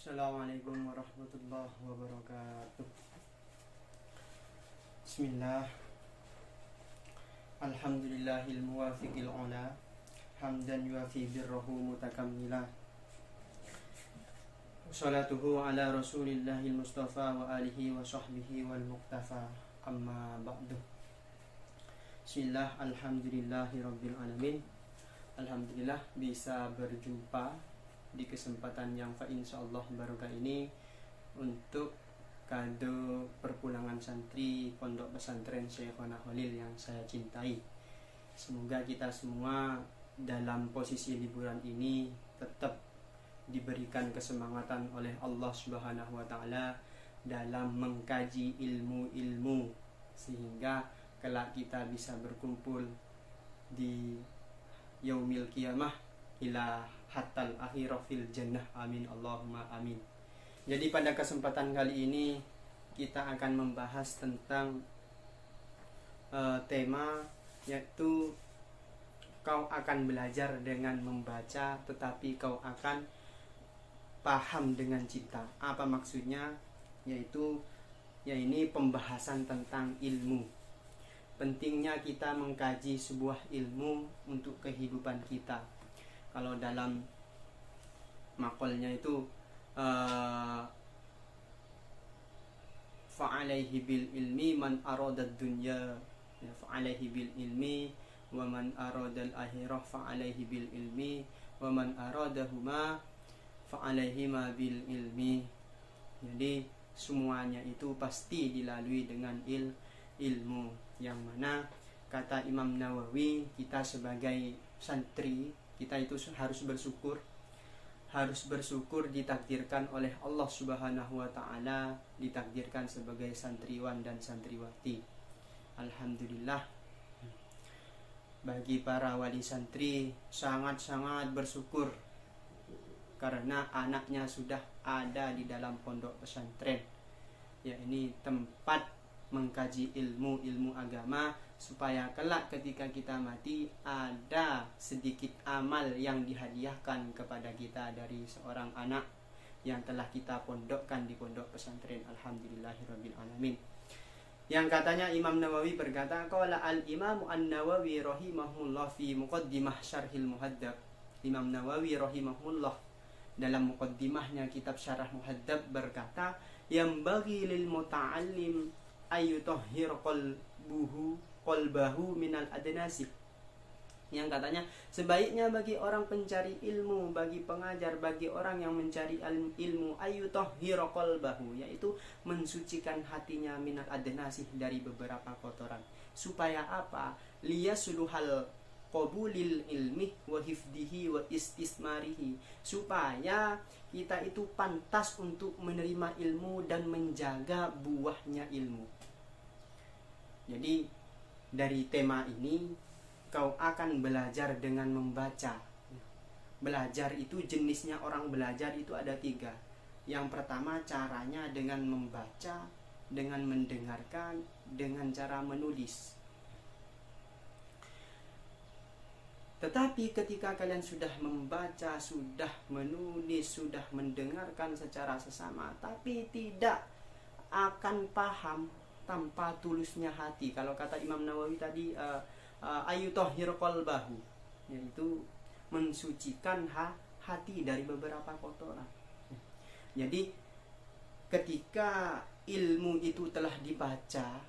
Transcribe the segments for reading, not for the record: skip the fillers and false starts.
Assalamualaikum warahmatullahi wabarakatuh. Bismillah. Alhamdulillahil muwafiqil ula, hamdan yuafi birruhu mutakammila. Salatuhu ala rasulillahil mustafa wa alihi wa sahbihi wal muqtafa. Amma ba'du. Bismillah, alhamdulillahi rabbil alamin. Alhamdulillah bisa berjumpa di kesempatan yang insyaallah barokah ini untuk kado perpulangan santri Pondok Pesantren Syekhona Khalil yang saya cintai. Semoga kita semua dalam posisi liburan ini tetap diberikan kesemangatan oleh Allah Subhanahu wa taala dalam mengkaji ilmu-ilmu sehingga kelak kita bisa berkumpul di yaumil qiyamah ila hatal akhirah fil jannah, amin Allahumma amin. Jadi pada kesempatan kali ini kita akan membahas tentang tema yaitu kau akan belajar dengan membaca tetapi kau akan paham dengan cinta. Apa maksudnya? Yaitu ini pembahasan tentang ilmu. Pentingnya kita mengkaji sebuah ilmu untuk kehidupan kita. Kalau dalam makolnya itu fa'alaihi bil ilmi man aradad dunya, fa'alaihi bil ilmi wa man aradal akhirah fa'alaihi bil ilmi wa man aradahuma fa'alaihi ma bil ilmi. Jadi semuanya itu pasti dilalui dengan ilmu, yang mana kata Imam Nawawi, kita sebagai santri kita itu harus bersyukur ditakdirkan oleh Allah Subhanahu wa taala, ditakdirkan sebagai santriwan dan santriwati. Alhamdulillah, bagi para wali santri sangat-sangat bersyukur karena anaknya sudah ada di dalam pondok pesantren. Ya, ini tempat mengkaji ilmu agama supaya kelak ketika kita mati ada sedikit amal yang dihadiahkan kepada kita dari seorang anak yang telah kita pondokkan di pondok pesantren. Alhamdulillahirabbil alamin. Yang katanya Imam Nawawi berkata, qala al-Imam An-Nawawi rahimahullah fi muqaddimah syarhil muhaddab. Imam Nawawi rahimahullah dalam muqaddimahnya kitab Syarah Muhaddab berkata, yang bagi lil muta'allim ayyutahhir qalbahu minal adnasi. Yang katanya sebaiknya bagi orang pencari ilmu, bagi pengajar, bagi orang yang mencari ilmu, ayyutahhir qalbahu, yaitu mensucikan hatinya minal adnasi, dari beberapa kotoran. Supaya apa? Liyasluhal qabulil ilmi wa hifdihi wa istismarihi, supaya kita itu pantas untuk menerima ilmu dan menjaga buahnya ilmu. Jadi dari tema ini kau akan belajar dengan membaca. Belajar itu jenisnya, orang belajar itu ada 3. Yang pertama caranya dengan membaca, dengan mendengarkan, dengan cara menulis. Tetapi ketika kalian sudah membaca, sudah menulis, sudah mendengarkan secara sesama, tapi tidak akan paham tanpa tulusnya hati. Kalau kata Imam Nawawi tadi, ayyutahhir qalbahu, yaitu mensucikan hati dari beberapa kotoran. Jadi ketika ilmu itu telah dibaca,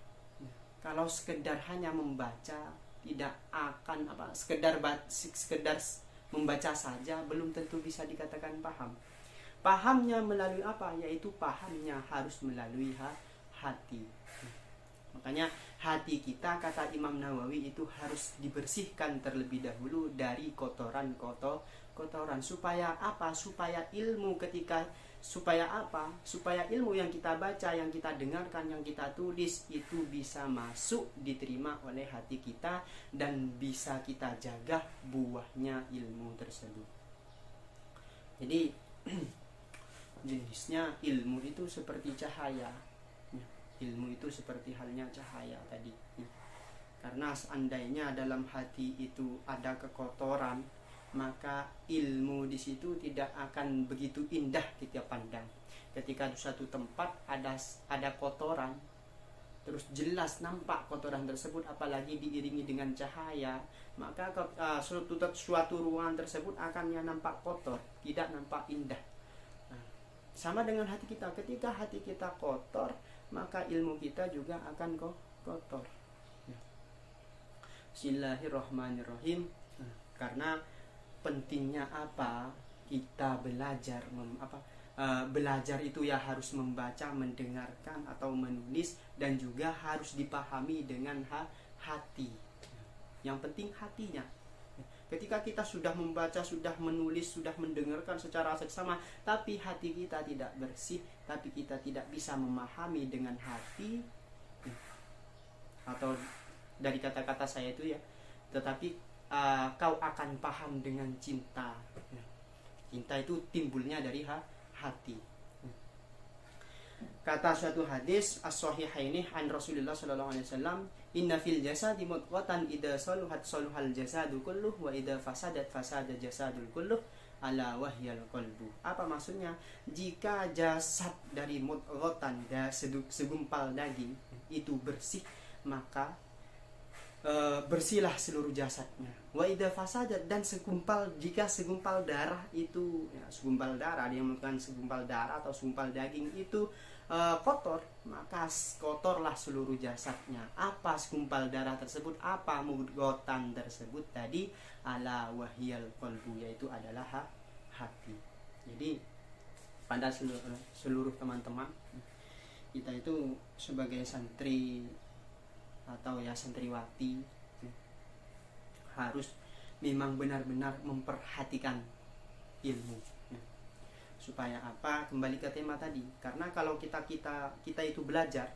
kalau sekedar hanya membaca, tidak akan sekedar membaca saja belum tentu bisa dikatakan paham. Pahamnya melalui apa? Yaitu pahamnya harus melalui hati. Makanya hati kita, kata Imam Nawawi, itu harus dibersihkan terlebih dahulu dari kotoran. Supaya apa? Supaya ilmu yang kita baca, yang kita dengarkan, yang kita tulis itu bisa masuk, diterima oleh hati kita, dan bisa kita jaga buahnya ilmu tersebut. Jadi jenisnya ilmu itu seperti cahaya. Ilmu itu seperti halnya cahaya tadi. Karena seandainya dalam hati itu ada kekotoran, maka ilmu di situ tidak akan begitu indah kita pandang. Ketika di suatu tempat ada kotoran, terus jelas nampak kotoran tersebut, apalagi diiringi dengan cahaya, maka suatu ruangan tersebut akan nampak kotor, tidak nampak indah. Nah, sama dengan hati kita, ketika hati kita kotor, maka ilmu kita juga akan kotor. Bismillahirrahmanirrahim. Karena pentingnya apa kita belajar belajar itu ya harus membaca, mendengarkan atau menulis, dan juga harus dipahami dengan hati. Yang penting hatinya. Ketika kita sudah membaca, sudah menulis, sudah mendengarkan secara seksama, tapi hati kita tidak bersih, tapi kita tidak bisa memahami dengan hati, atau dari kata-kata saya itu ya, tetapi kau akan paham dengan cinta. Cinta itu timbulnya dari hati. Kata suatu hadis as-sahihaini an Rasulullah sallallahu alaihi wasallam, inna fil jasadi mudghatan idza saluhat saluhal jasadu kulluh wa idza fasadat fasada jasadul kulluh ala wahyal qalbu. Apa maksudnya? Jika jasad dari mudghatan, segumpal daging itu bersih, maka bersihlah seluruh jasadnya. Wa idza fasadat, dan jika segumpal darah itu segumpal darah, dia merupakan segumpal darah atau segumpal daging itu kotor, maka kotorlah seluruh jasadnya. Apa segumpal darah tersebut? Apa mudghatan tersebut tadi? Ala wahyal qalbu, yaitu adalah hati. Jadi pada seluruh teman-teman, kita itu sebagai santri atau ya santriwati harus memang benar-benar memperhatikan ilmu, supaya apa? Kembali ke tema tadi, karena kalau kita itu belajar,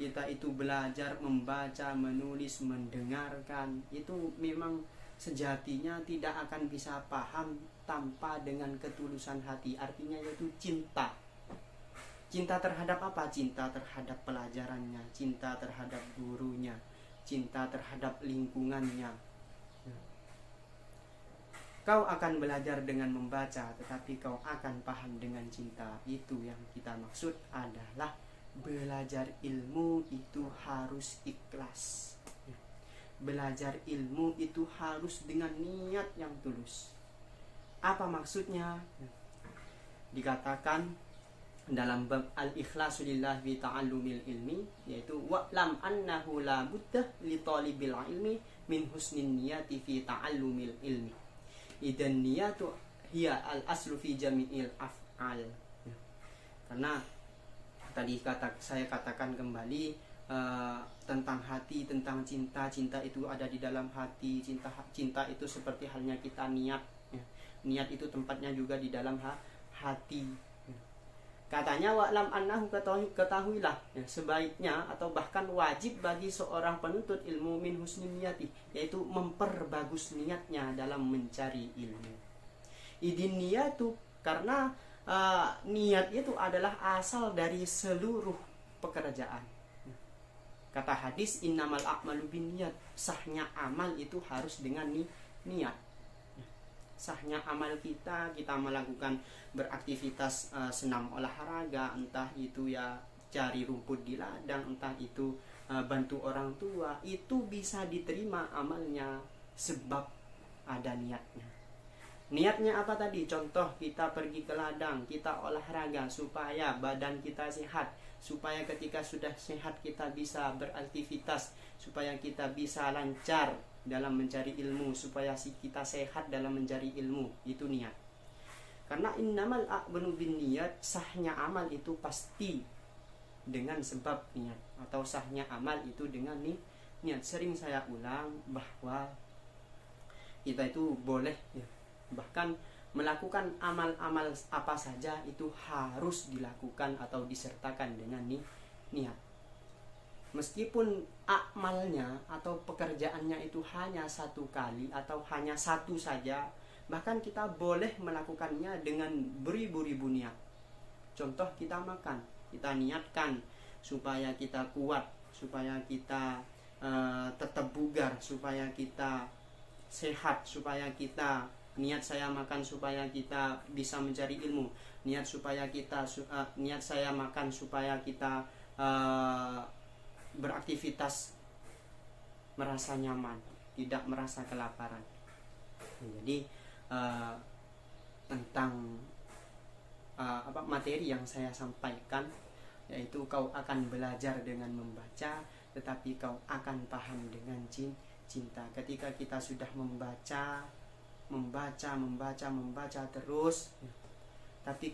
kita itu belajar membaca, menulis, mendengarkan, itu memang sejatinya tidak akan bisa paham tanpa dengan ketulusan hati. Artinya yaitu cinta. Cinta terhadap apa? Cinta terhadap pelajarannya, cinta terhadap gurunya, cinta terhadap lingkungannya. Kau akan belajar dengan membaca, tetapi kau akan paham dengan cinta. Itu yang kita maksud adalah belajar ilmu itu harus ikhlas. Belajar ilmu itu harus dengan niat yang tulus. Apa maksudnya? Dikatakan dalam bab al-ikhlasu lillah fi ta'allumil ilmi, yaitu wa'lam annahu la budda li talibil ilmi min husnin niyati fi ta'allumil ilmi. Idan niyatu hiya al-aslu fi jami'il af'al. Karena tadi saya katakan kembali tentang hati, tentang cinta. Cinta itu ada di dalam hati. Cinta itu seperti halnya kita niat. Niat itu tempatnya juga di dalam hati. Katanya wa'lam annahu, ketahuilah, sebaiknya atau bahkan wajib bagi seorang penuntut ilmu min husnin niyati, yaitu memperbagus niatnya dalam mencari ilmu. Idin niyatu, karena niat itu adalah asal dari seluruh pekerjaan. Kata hadis innamal a'malu binniyat, sahnya amal itu harus dengan niat. Sahnya amal kita melakukan beraktivitas senam olahraga, entah itu ya cari rumput di ladang, entah itu bantu orang tua, itu bisa diterima amalnya sebab ada niatnya. Niatnya apa tadi? Contoh, kita pergi ke ladang, kita olahraga supaya badan kita sehat, supaya ketika sudah sehat kita bisa beraktivitas, supaya kita bisa lancar dalam mencari ilmu, supaya kita sehat dalam mencari ilmu. Itu niat. Karena innamal a'malu binniyat, sahnya amal itu pasti dengan sebab niat, atau sahnya amal itu dengan niat. Sering saya ulang bahwa kita itu boleh bahkan melakukan amal-amal apa saja itu harus dilakukan atau disertakan dengan niat. Meskipun amalnya atau pekerjaannya itu hanya satu kali atau hanya satu saja, bahkan kita boleh melakukannya dengan beribu-ribu niat. Contoh, kita makan, kita niatkan supaya kita kuat, supaya kita tetap bugar, supaya kita sehat, supaya kita niat saya makan supaya kita bisa mencari ilmu, niat saya makan supaya kita beraktivitas merasa nyaman, tidak merasa kelaparan. Jadi tentang materi yang saya sampaikan, yaitu kau akan belajar dengan membaca, tetapi kau akan paham dengan cinta. Ketika kita sudah membaca terus, tapi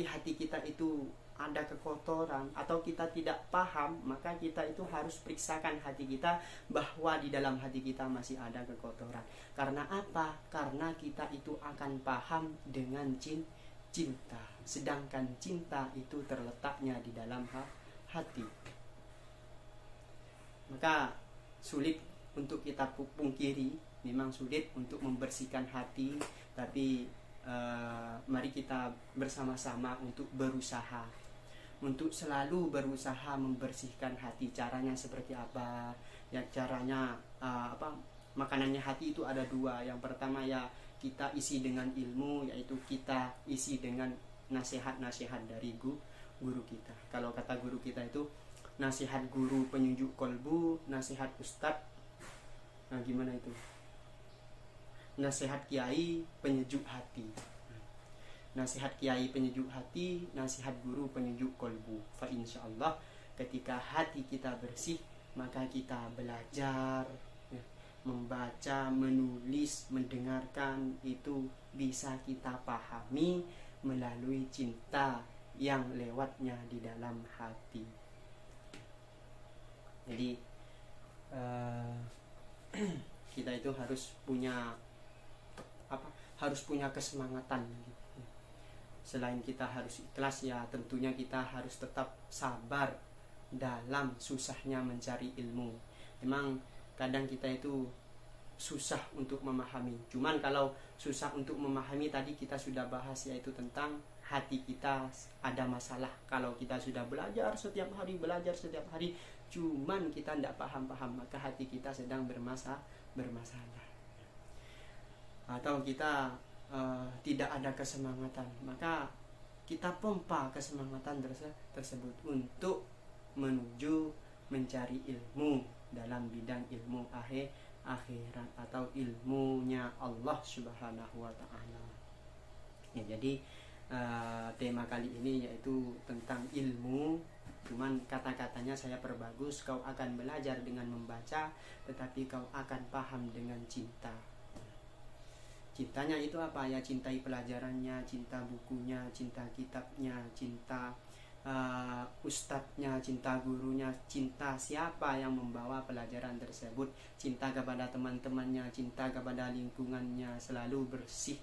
hati kita itu ada kekotoran atau kita tidak paham, maka kita itu harus periksakan hati kita bahwa di dalam hati kita masih ada kekotoran. Karena apa? Karena kita itu akan paham dengan cinta, sedangkan cinta itu terletaknya di dalam hati. Maka sulit untuk kita pungkiri, memang sulit untuk membersihkan hati, tapi mari kita bersama-sama untuk berusaha, untuk selalu berusaha membersihkan hati. Caranya seperti apa? Ya, caranya makanannya hati itu ada dua. Yang pertama ya kita isi dengan ilmu, yaitu kita isi dengan nasihat-nasihat dari guru kita. Kalau kata guru kita itu nasihat guru penyejuk kolbu, nasihat ustadz, nah gimana itu? Nasihat kiai penyejuk hati. Nasihat kiai penyejuk hati, nasihat guru penyejuk kolbu. Fa insyaallah ketika hati kita bersih, maka kita belajar, membaca, menulis, mendengarkan itu bisa kita pahami melalui cinta yang lewatnya di dalam hati. Jadi kita itu harus punya kesemangatan. Selain kita harus ikhlas, ya tentunya kita harus tetap sabar dalam susahnya mencari ilmu. Memang kadang kita itu susah untuk memahami. Cuman kalau susah untuk memahami tadi kita sudah bahas, yaitu tentang hati kita ada masalah. Kalau kita sudah belajar setiap hari, cuman kita tidak paham-paham, maka hati kita sedang bermasalah. Atau kita tidak ada kesemangatan, maka kita pompa kesemangatan tersebut untuk menuju mencari ilmu dalam bidang ilmu akhirat atau ilmunya Allah Subhanahu wa Ta'ala. Ya, jadi tema kali ini yaitu tentang ilmu, cuman kata-katanya saya perbagus. Kau akan belajar dengan membaca, tetapi kau akan paham dengan cinta. Cintanya itu apa? Ya cintai pelajarannya, cinta bukunya, cinta kitabnya, cinta ustadznya, cinta gurunya, cinta siapa yang membawa pelajaran tersebut, cinta kepada teman-temannya, cinta kepada lingkungannya, selalu bersih,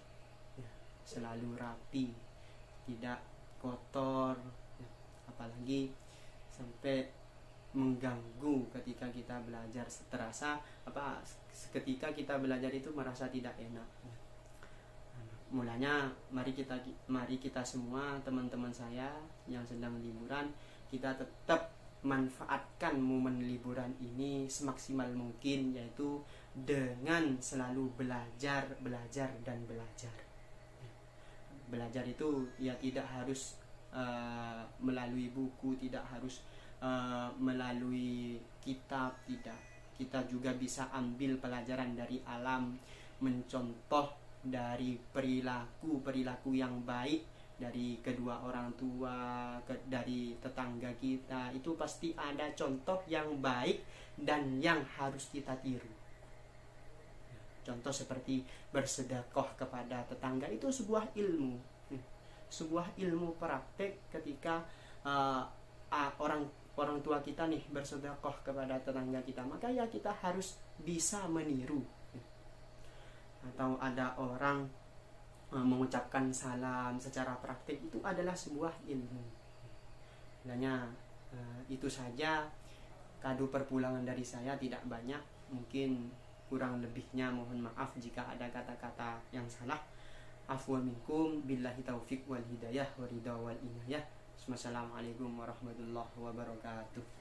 selalu rapi, tidak kotor, apalagi sampai mengganggu ketika kita belajar. Ketika kita belajar itu merasa tidak enak. Mulanya mari kita semua, teman-teman saya yang sedang liburan, kita tetap manfaatkan momen liburan ini semaksimal mungkin, yaitu dengan selalu belajar. Belajar itu ya tidak harus melalui buku, tidak harus melalui kitab, tidak. Kita juga bisa ambil pelajaran dari alam, mencontoh dari perilaku yang baik dari kedua orang tua, dari tetangga kita. Itu pasti ada contoh yang baik dan yang harus kita tiru. Contoh seperti bersedekah kepada tetangga, itu sebuah ilmu praktek. Ketika orang tua kita nih bersedekah kepada tetangga kita, maka ya kita harus bisa meniru. Atau ada orang mengucapkan salam secara praktik, itu adalah sebuah ilmu. Sebenarnya itu saja kado perpulangan dari saya, tidak banyak, mungkin kurang lebihnya mohon maaf jika ada kata-kata yang salah. Afwa minkum, billahi taufiq wal hidayah wa ridha wal inayah. Wassalamualaikum warahmatullahi wabarakatuh.